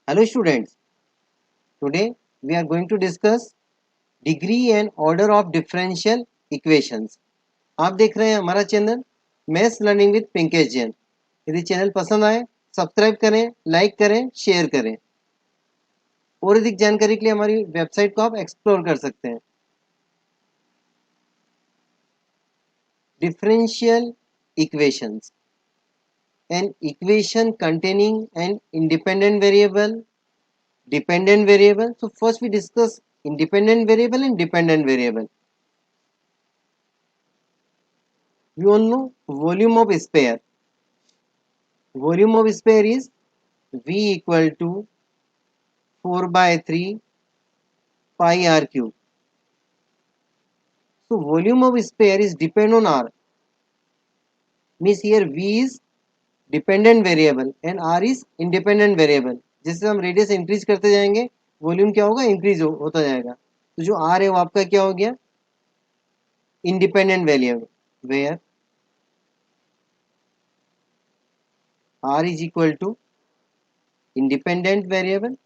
Hello students, today we are going to discuss degree and order of differential equations. आप देख रहे हैं हमारा channel maths learning with Pinkesh Jain. यदि चैनल पसंद आए सब्सक्राइब करें, लाइक करें, शेयर करें। और अधिक जानकारी के लिए हमारी वेबसाइट को आप एक्सप्लोर कर सकते हैं। Differential equations, an equation containing an independent variable, dependent variable. So first we discuss independent variable and dependent variable. We all know volume of sphere. Volume of sphere is V equal to 4 by 3 pi r cube. So volume of sphere is depend on r. Means here V is dependent variable and r is independent variable. जैसे हम radius increase करते जाएंगे volume क्या होगा, increase होता जाएगा। तो जो r है वो आपका क्या हो गया, independent variable, where r is equal to independent variable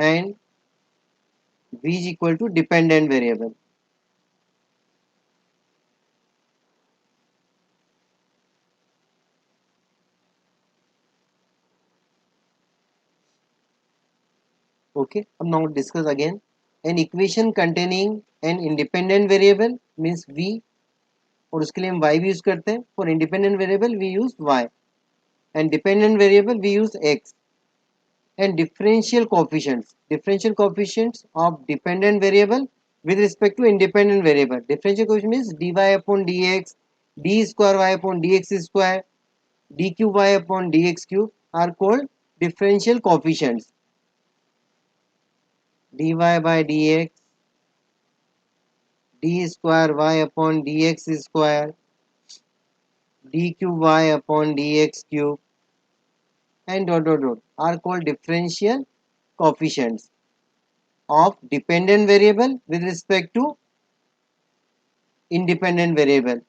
and v is equal to dependent variable. Okay, now discuss again. An equation containing an independent variable means v, और उसके लिए हम y भी यूज करते हैं. For independent variable we use y and dependent variable we use x. And differential coefficients of dependent variable with respect to independent variable. Differential coefficient means dy upon dx, d square y upon dx square, d cube y upon dx cube are called differential coefficients. dy by dx, d square y upon dx square, d cube y upon dx cube and dot dot dot are called differential coefficients of dependent variable with respect to independent variable.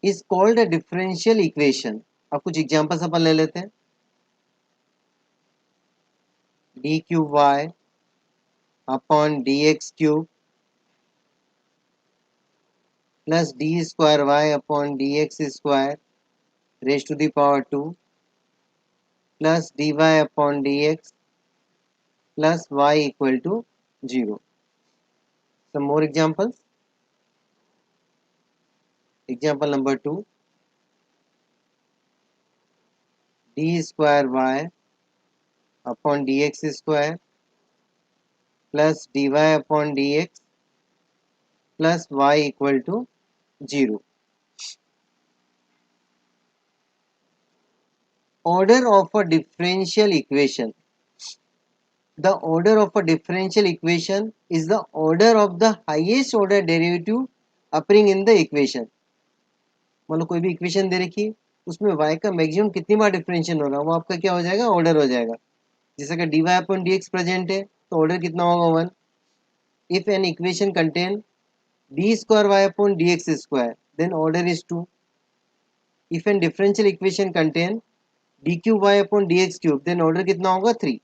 Is called a differential equation. अब कुछ examples अपन ले लेते हैं. d cube y upon dx cube plus d square y upon dx square raised to the power 2 plus dy upon dx plus y equal to 0. Some more examples. Example number 2, d square y upon dx square plus dy upon dx plus y equal to 0. Order of a differential equation. The order of a differential equation is the order of the highest order derivative appearing in the equation. मान लो कोई भी equation दे रखी, उसमें y का maximum कितनी बार differential हो रहा है वो आपका क्या हो जाएगा, ऑर्डर हो जाएगा. जैसे कि dy अपॉन dx प्रेजेंट है तो ऑर्डर कितना होगा, 1. If an equation contain d square y upon dx square then order is 2. If an differential equation contain d cube y upon dx cube then order कितना होगा, 3.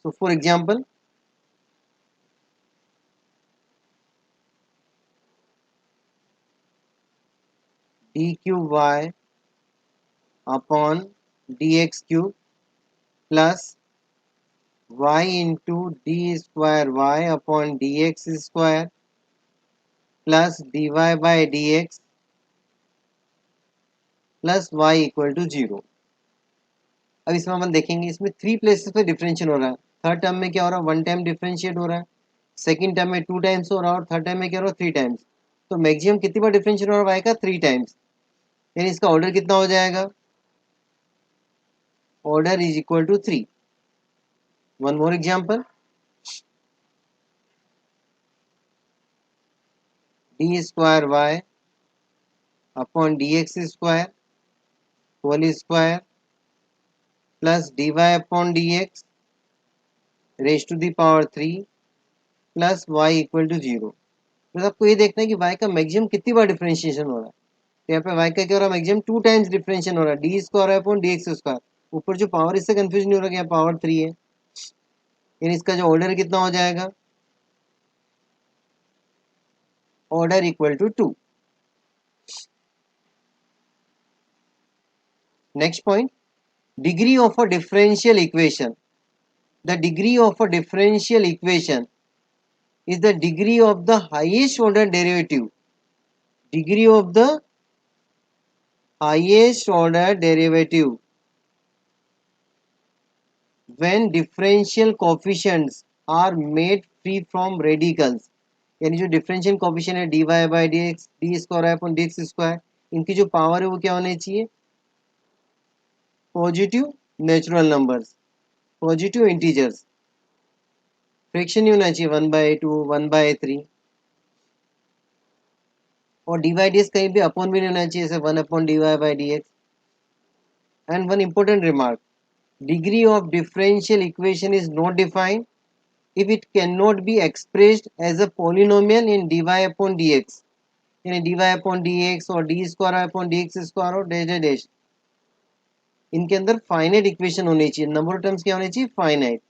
So for example, d cube y upon dx cube plus y into d square y upon dx square plus dy by dx plus y equal to 0. अब इसमें अपन देखेंगे, इसमें 3 places पे differential हो रहा है. थर्ड टर्म में क्या हो रहा है, 1 टाइम डिफरेंशिएट हो रहा है. सेकंड टर्म में 2 टाइम्स हो रहा है और थर्ड टाइम में क्या हो रहा है, 3 टाइम्स. तो मैक्सिमम कितनी बार डिफरेंशिएट हो रहा है y का, 3 टाइम्स. यानी इसका ऑर्डर कितना हो जाएगा, order is equal to 3. One more example, d square y upon dx square whole square plus d y upon d x raise to the power 3 plus y equal to 0। तो आपको ये देखना है कि y का मैक्सिमम कितनी बार differentiation हो रहा है। तो यहाँ पे y का क्या हो रहा है, मैक्सिमम 2 टाइम्स डिफरेंशिएशन हो रहा है, d square upon d x square. ऊपर जो पावर, इससे कंफ्यूज नहीं हो रहा कि यहाँ पावर 3 है, यानी इसका जो ऑर्डर कितना हो जाएगा, order equal to 2। Next point, degree of a differential equation. The degree of a differential equation is the degree of the highest order derivative. Degree of the highest order derivative when differential coefficients are made free from radicals. यानी जो differential coefficient है dy by d x D square upon d x square, इनकी जो power है वो क्या होनी चाहिए, positive natural numbers, positive integers. Fraction नहीं होना चाहिए 1/2 1/3, और डी बाई डी एक्स कहीं भी अपॉन भी नहीं होना चाहिए, जैसे 1 upon d y by d x. And one important remark, degree of differential equation is not defined if it cannot be expressed as a polynomial in dy upon dx, यानी dy upon dx और d square upon dx square और dash dash, इनके अंदर finite equation होनी चाहिए, number of terms क्या होनी चाहिए, finite,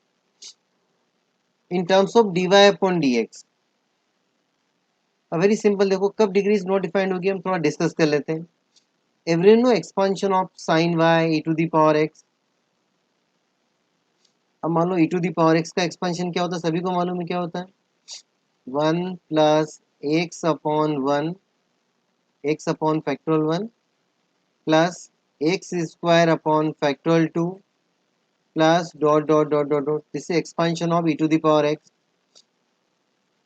in terms of dy upon dx। Very simple, देखो कब डिग्री इज नॉट डिफाइंड होगी, हम थोड़ा डिस्कस कर लेते हैं। Every know expansion of sine y e to the power x। अब मान लो e to the power x का एक्सपांशन क्या होता है, सभी को मालूम है क्या होता है, 1 plus x upon 1 x upon factorial 1 plus x square upon factorial 2 plus dot dot dot dot dot, this is expansion of e to the power x।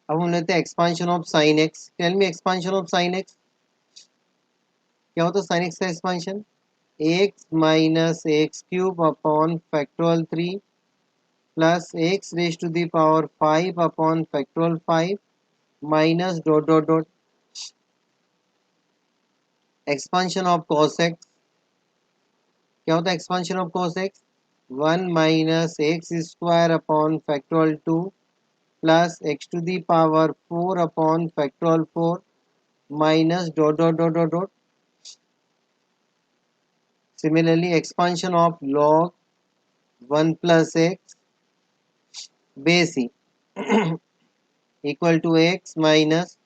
अब हम लेते हैं expansion of sine x। Tell me expansion of sine x क्या होता है, sine x का expansion x minus x cube upon factorial 3 plus x raise to the power 5 upon factorial 5 minus dot dot dot. Expansion of cos x क्या होता है, expansion of cos x 1 minus x square upon factorial 2 plus x to the power 4 upon factorial 4 minus dot dot dot dot dot. Similarly expansion of log 1 plus x base e equal to x minus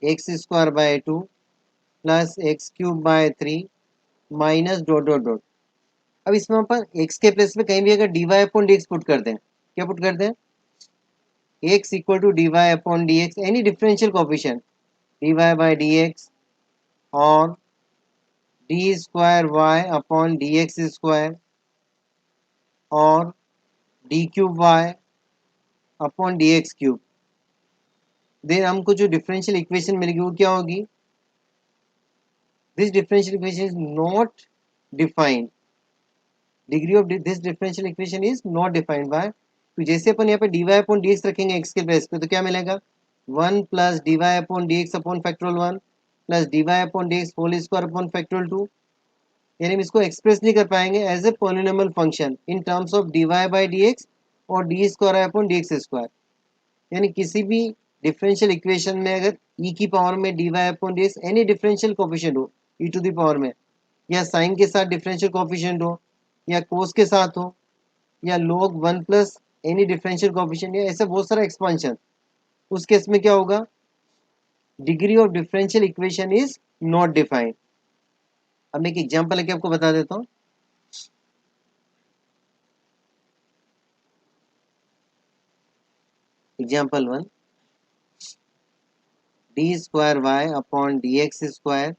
x square by 2 plus x cube by 3 minus dot dot dot. अब इसमें अपन x के place में कहीं भी अगर dy upon dx put कर दें, क्या पुट कर दें, x equal to dy upon dx, any differential coefficient dy by dx और d square y upon dx square और d cube y upon dx cube. Then हमको जो डिफरेंशियल इक्वेशन मिलेगी वो क्या होगी, this differential equation is not defined, degree of this differential equation is not defined by, तो जैसे अपन यहाँ पे dy अपॉन dx रखेंगे x के बेस पे तो क्या मिलेगा, 1 plus dy upon dx upon factorial 1 plus dy upon dx whole square upon factorial 2, यानी हम इसको एक्सप्रेस नहीं कर पाएंगे as a polynomial function in terms of dy by dx और d square upon dx square. यानी किसी भी डिफरेंशियल इक्वेशन में अगर e की पावर में dy upon dx any differential coefficient हो e टू द पावर में, या साइन के साथ डिफरेंशियल कोफिशिएंट हो, या कोस के साथ हो, या log 1 plus any differential coefficient, या ऐसे बहुत सारा एक्सपांशन, उस केस में क्या होगा, degree of differential equation is not defined. अब मैं एक एग्जांपल लेके आपको बता देता हूँ। Example 1, d square y upon d x square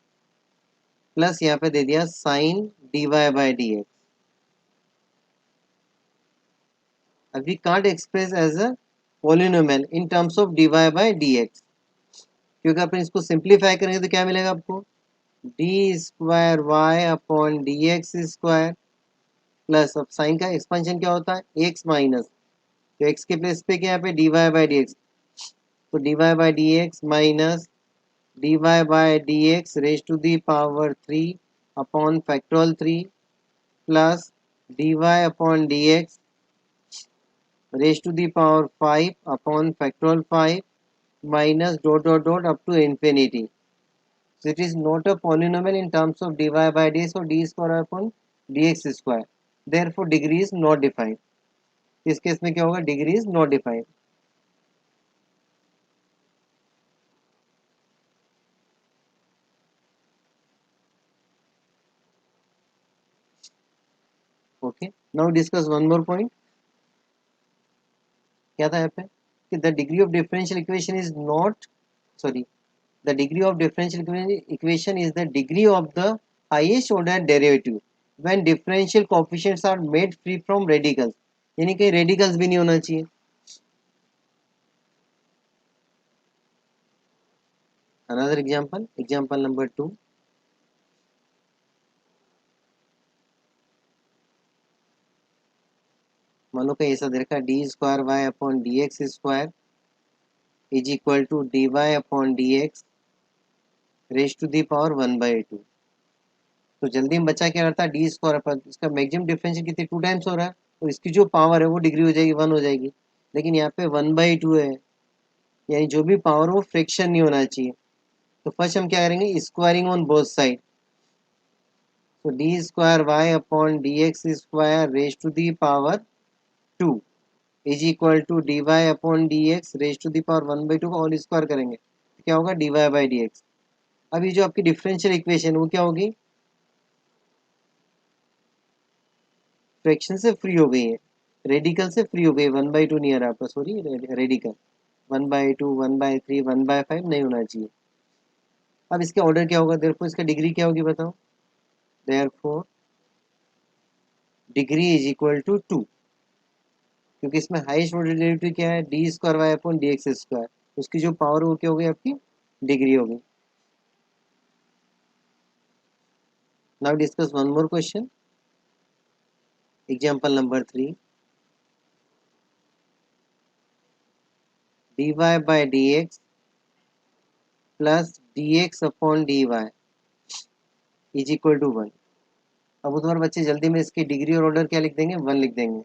plus यहाँ पे दे दिया sine d y by d x. अब we can't express as a polynomial in terms of d y by d x, क्योंकि अपन इसको सिंप्लीफाई करेंगे तो क्या मिलेगा आपको, d square y upon d x square plus, अब साइन का एक्सपेंशन क्या होता है एक्स माइनस, तो एक्स के प्लेस पे क्या यहाँ पे d y by d x, तो d y by d x minus d y by d x raise to the power 3 upon factorial 3 plus d y upon d x raise to the power 5 upon factorial 5 minus dot dot dot up to infinity. So it is not a polynomial in terms of dy by dx or d square upon dx square. Therefore degree is not defined. इस case में क्या होगा? Degree is not defined. Okay. Now discuss one more point. क्या था यहाँ पे? कि the degree of differential equation is not, sorry, the degree of differential equation is the degree of the highest order derivative when differential coefficients are made free from radicals. यानी कि radicals भी नहीं होना चाहिए. Another example, example number 2. मान लो कहीं ऐसा दे रखा है d square y upon d x square is equal to d y upon d x raise to the power 1/2. तो जल्दी में बच्चा क्या करता है? डी स्क्वायर पर इसका मैक्सिमम डिफरेंशियल कितनी 2 टाइम्स हो रहा है, तो इसकी जो पावर है वो डिग्री हो जाएगी 1 हो जाएगी. लेकिन यहाँ पे 1/2 है, यानी जो भी पावर वो फ्रैक्शन नहीं होना चाहिए. तो फर्स्ट हम क्या करेंगे? Squaring on both side. तो d square y upon d x square raise to the power 2 is equal to d y upon d x raise to the power 1/2 का होल स्क्वायर करेंगे तो क्या होगा? D y by d x. अब ये जो आपकी डिफरेंशियल इक्वेशन वो क्या होगी? फ्रैक्शन से फ्री हो गई है, रेडिकल से फ्री हो गई. 1/2 नहीं आ रहा आपका, सॉरी, रेडिकल 1/2 1/3 1/5 नहीं होना चाहिए. अब इसके ऑर्डर क्या होगा? देयरफॉर इसका डिग्री क्या होगी बताओ? Therefore degree is equal to 2, क्योंकि इसमें हाईएस्ट ऑर्डर डेरिवेटिव क्या है? D square y upon d x square. उसकी जो पावर वो क्या हो गई? आपकी डिग्री हो गई. Now discuss one more question. Example number 3. dy by dx plus dx upon dy is equal to 1. अब वो तुम्हारे बच्चे जल्दी में इसकी डिग्री और ऑर्डर क्या लिख देंगे? 1 लिख देंगे.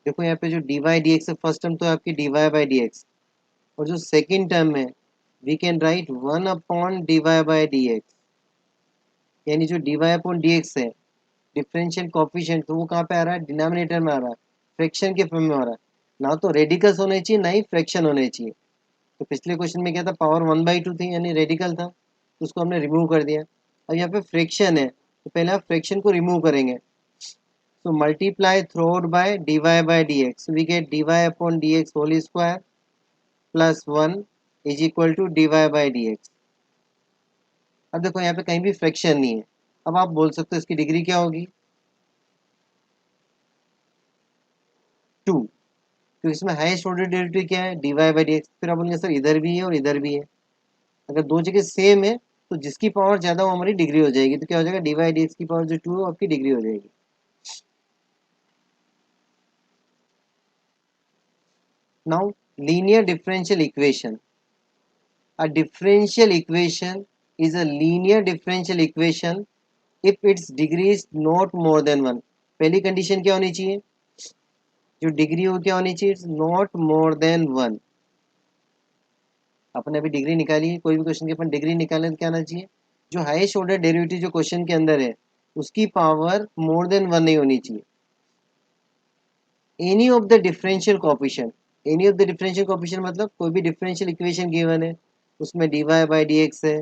देखो यहाँ पे जो dy dx है, फर्स्ट टर्म तो है आपकी dy by dx, और जो सेकंड टर्म है we can write 1 upon dy by dx. यानी जो dy अपॉन dx है डिफरेंशियल कोफिशिएंट, तो वो कहाँ पे आ रहा है? डिनोमिनेटर में आ रहा है, फ्रैक्शन के फॉर्म में आ रहा है. ना तो रेडिकल्स होने चाहिए ना ही फ्रैक्शन होने चाहिए. तो पिछले क्वेश्चन में क्या था? पावर 1/2 थी, यानी रेडिकल था, तो उसको हमने रिमूव कर दिया. अब यहाँ पे फ्रैक्शन है, तो पहले आप फ्रैक्शन को रिमूव करेंगे. So multiply throughout by dy by dx. So we get dy upon dx whole square plus 1 is equal to dy by dx. अब देखो यहाँ पे कहीं भी फ्रैक्शन नहीं है. अब आप बोल सकते हो इसकी डिग्री क्या होगी? 2, क्योंकि इसमें हाईएस्ट ऑर्डर डेरिवेटिव क्या है? dy by dx. फिर आप बोलेंगे सर इधर भी है और इधर भी है. अगर दो जगह सेम है तो जिसकी पावर ज़्यादा वो हमारी डिग्री हो जाएगी. तो क्या हो जाएगा? dy dx की पावर जो 2 है आपकी डिग्री हो जाएगी. Now linear differential equation. A differential equation is a linear differential equation if its degree is not more than 1. पहली कंडीशन क्या होनी चाहिए? जो डिग्री हो क्या होनी चाहिए? It's not more than 1. अपने अभी डिग्री निकाली है, कोई भी क्वेश्चन की अपन डिग्री निकालें तो क्या आना चाहिए? जो हाईएस्ट ऑर्डर डेरिवेटिव जो क्वेश्चन के अंदर है उसकी पावर मोर देन 1 नहीं होनी चाहिए. Any of the differential coefficient, any of the differential coefficient मतलब कोई भी डिफरेंशियल इक्वेशन गिवन है उसमें dy बाई डी एक्स है,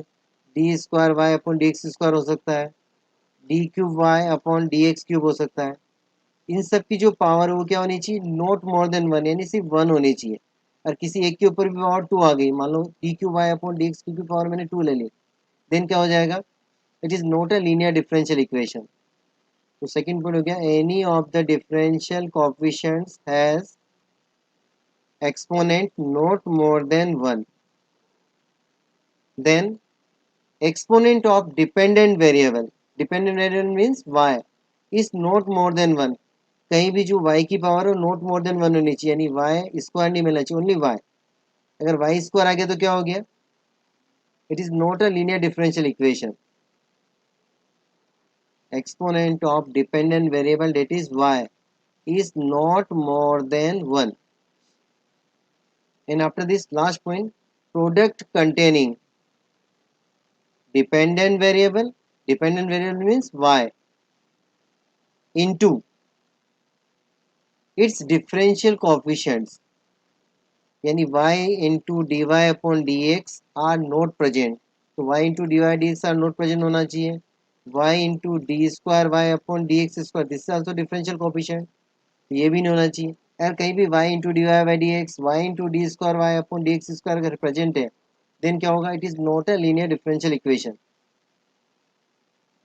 d square y upon d x square हो सकता है, d cube y upon d x cube हो सकता है. इन सब की जो पावर है वो क्या होनी चाहिए? नॉट मोर देन 1, यानी सिर्फ 1 होनी चाहिए. और किसी एक के ऊपर भी पावर 2 आ गई, मान लो d cube y upon d x cube की पावर मैंने 2 ले ली, देन क्या हो जाएगा? It is not a linear differential equation. तो सेकंड पॉइंट हो गया any of the differential coefficients has exponent not more than 1. Then exponent of dependent variable means y is not more than 1. कहीं भी जो y की power हो not more than 1 होनी चाहिए, यानी y स्क्वायर नहीं मिलना चाहिए, ओनली y. अगर y स्क्वायर आ गया तो क्या हो गया? It is not a linear differential equation. exponent of dependent variable, that is y, is not more than 1. And after this last point, product containing dependent variable means y, into its differential coefficients, यानी y into dy upon dx are not present. तो y into dy dx are not present होना चाहिए. Y into d square y upon dx square, this is also differential coefficient, ये भी नहीं होना चाहिए. अगर कहीं भी y into dy by dx, y into d square y upon dx square अगर प्रेजेंट है, देन क्या होगा? It is not a linear differential equation.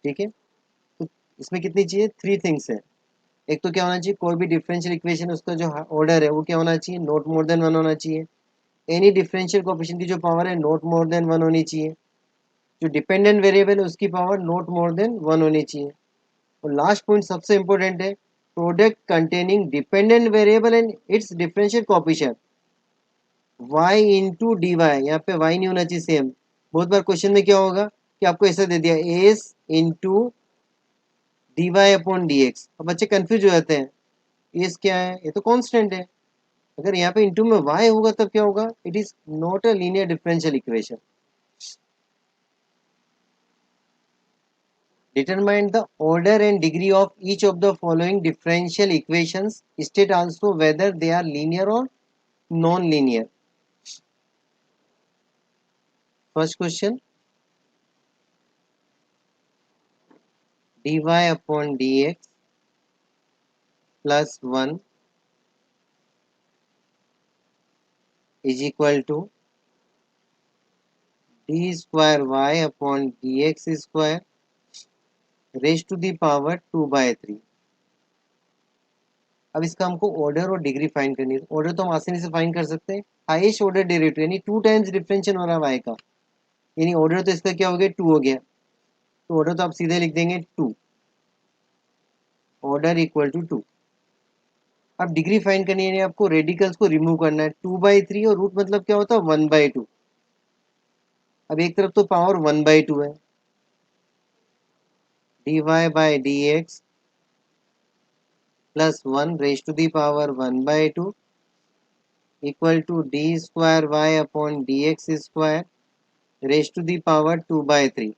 ठीक है, तो इसमें कितनी चाहिए? 3 थिंग्स है. एक तो क्या होना चाहिए? कोई भी डिफरेंशियल इक्वेशन उसका जो ऑर्डर है वो क्या होना चाहिए? नॉट मोर देन 1 होना चाहिए. एनी डिफरेंशियल कोएफिशिएंट की जो पावर है नॉट मोर देन 1 होनी चाहिए. जो डिपेंडेंट वेरिएबल है उसकी पावर नॉट मोर देन 1 होनी चाहिए. और लास्ट पॉइंट सबसे इंपॉर्टेंट है, product containing dependent variable and its differential coefficient y into d y. यहाँ पे y नहीं होना चाहिए सेम. बहुत बार क्वेश्चन में क्या होगा कि आपको ऐसा दे दिया s into d y upon d x. अब बच्चे कंफ्यूज हो जाते हैं, एस क्या है? ये तो कांस्टेंट है. अगर यहाँ पे इंटू में y होगा तब क्या होगा? It is not a linear differential equation. Determine the order and degree of each of the following differential equations. State also whether they are linear or non-linear. First question, dy upon dx plus 1 is equal to d square y upon dx square raised to the power 2 by 3. अब इसका हमको order और degree find करनी है. Order तो हम आसानी से फाइंड कर सकते हैं. हाईएस्ट ऑर्डर डेरिवेटिव यानी 2 टाइम्स डिफरेंशियल हो रहा है y का, यानी ऑर्डर तो इसका क्या हो गया? 2 हो गया. तो ऑर्डर तो आप सीधे लिख देंगे 2, ऑर्डर इक्वल टू 2. अब डिग्री फाइंड करनी है, आपको रेडिकल्स को रिमूव करना है. 2/3 और रूट मतलब क्या होता है? 1/2. अब एक तरफ तो पावर 1/2 है, dy by d x plus 1 raise to the power 1/2 equal to d square y upon d x square raise to the power 2/3.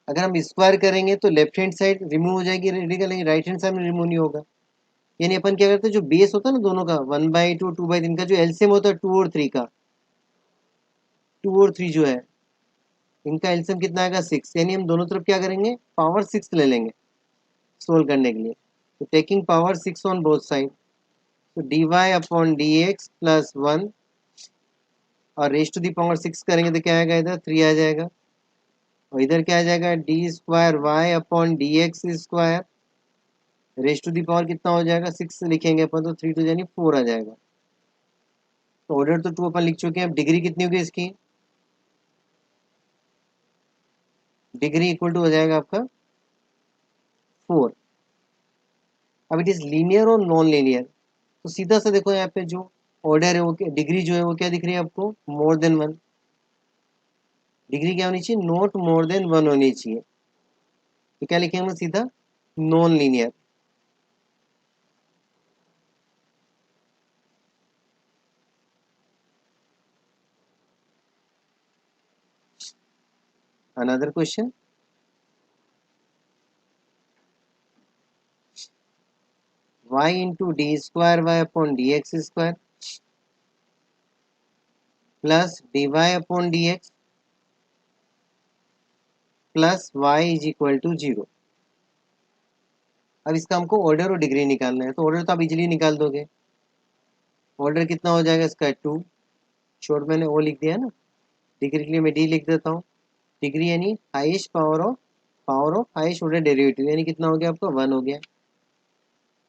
अगर हम स्क्वायर करेंगे तो लेफ्ट हैंड साइड रिमूव हो जाएगी रेडिकल, राइट हैंड साइड में remove नहीं होगा. यानी अपन क्या करते हैं, जो बेस होता है ना दोनों का 1/2 2/3 का जो एलसीएम होता है 2 और 3 का, 2 और 3 जो है इनका एलसीएम कितना आएगा? 6. यानी हम दोनों तरफ क्या करेंगे? पावर 6 ले लेंगे सोल्व करने के लिए. तो taking power 6 on both side, तो d y upon d x plus 1 और रेज टू दी पावर 6 करेंगे तो क्या आएगा? इधर 3 आ जाएगा और इधर क्या आ जाएगा? D square y upon d x square raise to the power कितना हो जाएगा? 6 लिखेंगे अपन तो 3 2 यानी 4 आ जाएगा. तो ऑर्डर तो 2 अपन लिख चुके हैं. अब डिग्री कितनी होगी इसकी? डिग्री इक्वल टू हो जाएगा आपका 4. अब इट इज लीनियर और नॉन लीनियर, तो सीधा सा देखो यहाँ पे जो ऑर्डर है वो डिग्री जो है वो क्या दिख रही है आपको? More than 1. डिग्री क्या होनी चाहिए? नॉट मोर देन 1 होनी चाहिए. तो क्या लिखेंगे सीधा? Non linear. Another question, y into d square y upon dx square plus dy upon dx plus y is equal to 0. अब इसका हमको ऑर्डर और डिग्री निकालना है. तो ऑर्डर तो आप इजीली निकाल दोगे. ऑर्डर कितना हो जाएगा इसका? 2. शॉर्ट मैंने ओ लिख दिया है ना. डिग्री के लिए मैं डी लिख देता हूँ. डिग्री यानी highest power of highest order derivative, यानी कितना हो गया आपका? 1 हो गया.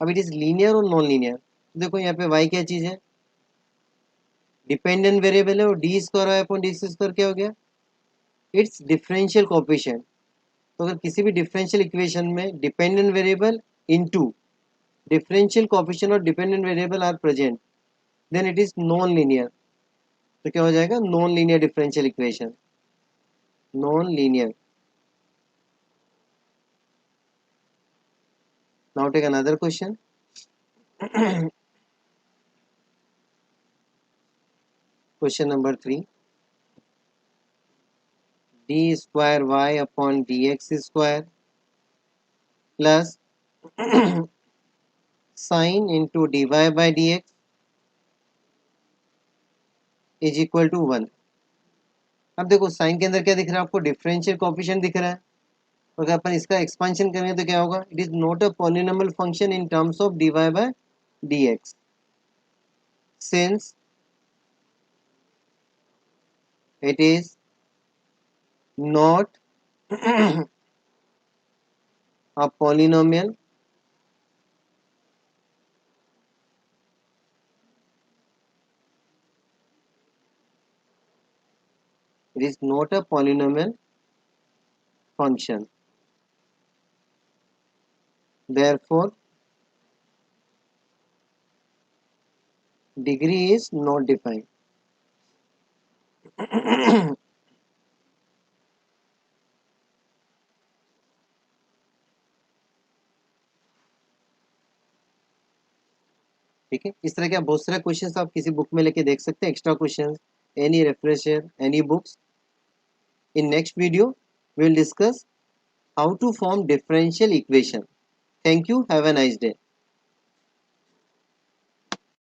अब इट इज लीनियर और नॉन लीनियर. तो देखो यहाँ पे y क्या चीज़ है? डिपेंडेंट वेरिएबल है. और d square y upon d square क्या हो गया? It's differential coefficient. तो अगर किसी भी डिफरेंशियल इक्वेशन में dependent variable into differential coefficient और dependent variable are present, then it is non linear. तो क्या हो जाएगा? Non linear differential equation. Non linear. Now take another question. Question number 3. D square y upon dx square plus sin into dy by dx is equal to 1. अब देखो sign के अंदर क्या दिख रहा है आपको, डिफरेंशियल कोफिशिएंट दिख रहा है. तो अगर अपन इसका एक्सपांशन करेंगे तो क्या होगा, it is not a polynomial function in terms of dy by dx since it is not a polynomial it is not a polynomial function, therefore degree is not defined. ठीक है, इस तरह के बहुत सारे क्वेश्चंस आप किसी बुक में लेके देख सकते हैं, extra questions, any references, any books. In next video, we will discuss how to form differential equation. Thank you. Have a nice day.